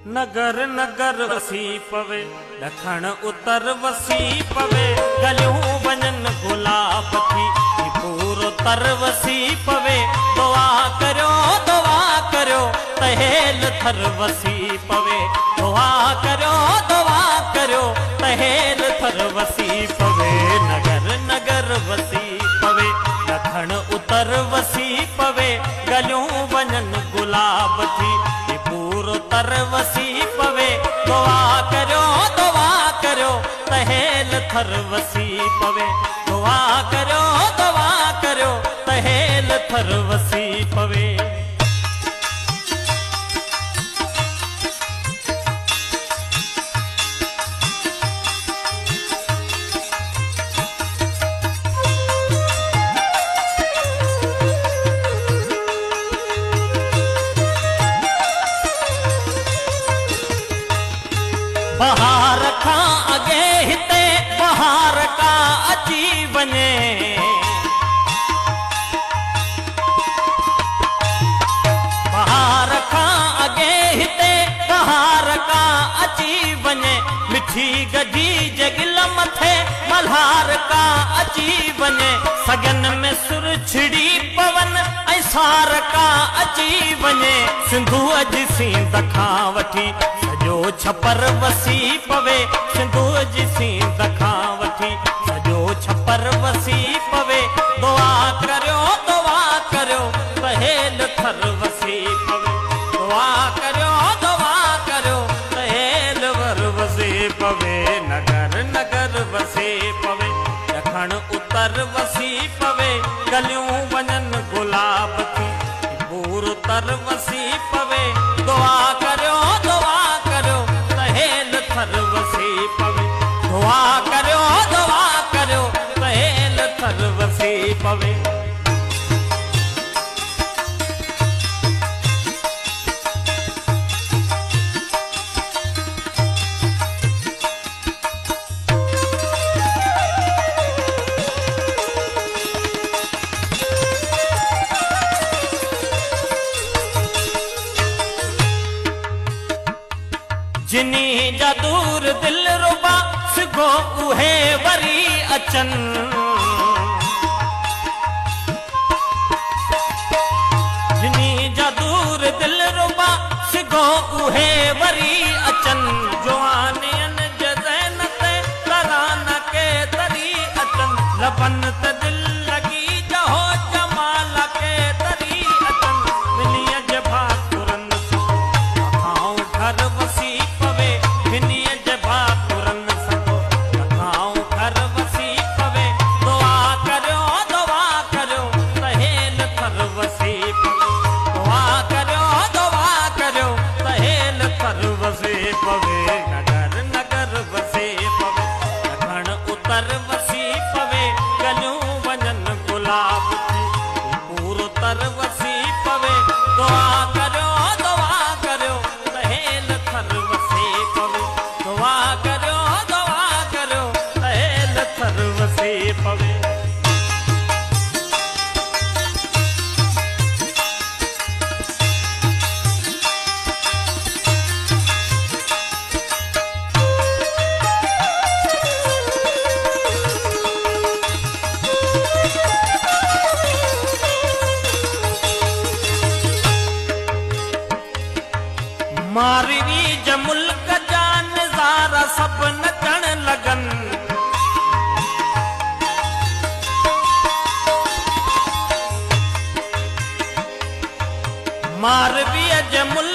नगर नगर वसी पवे दखण उतर वसी पवे गलियों वञन गुलाब थी पूरो तर वसी पवे दुआ करो तहेल थर वसी पवे दुआ करो तहेल थर वसी पवे नगर नगर वसी पवे दखण उतर वसी पवे गलियों वञन गुलाब थी पूरो तर वसी पवे दुआ करो तहेल थर वसी पवे दुआ करो तहेल थर वसी पवे। बहार का अगे हिते बहार का अची वने बहार का अगे हिते बहार का अची वने मिठी गजी जगिल मथे मल्हार का अची वने सगन में सुर छिड़ी पवन ऐसार का अची वने सिंधु अज सींद खां वठी सजो छपर वसी पवे सिंधु जी सींद खां वठी सजो छपर वसी पवे दुआ करो तहेल थर वसी पवे दुआ करो तहेल वर वसी पवे नगर नगर वसी पवे दखण उतर वसी पवे गलियों वञन गुलाब थी पूर तर वसी पवे दुआ करो तहेल थर वसी पवे दुआ करो तहेल थर वसी पवे। जिनी जा दूर दिल रुबा सिगो उहे वरी अचन जिनी जा दूर दिल रुबा सिगो उहे वरी अचन जवानियन जज़ैन ते तरान के तरी अचन लबन त दिल लगी जहो जमाल के तरी अचन मिलिय जभा तुरन खाऊं घर वसी पवे नगर नगर वसी पवे दखण उतर वसी पवे गलियों वञन गुलाब थी पूरो तर वसी पवे दुआ करो तहेल थर वसी पवे दुआ करो तहेल थर वसी पवे। मारवी ज मुल्क जा नज़ारा सब नचण लगन मारवी ज मुल्क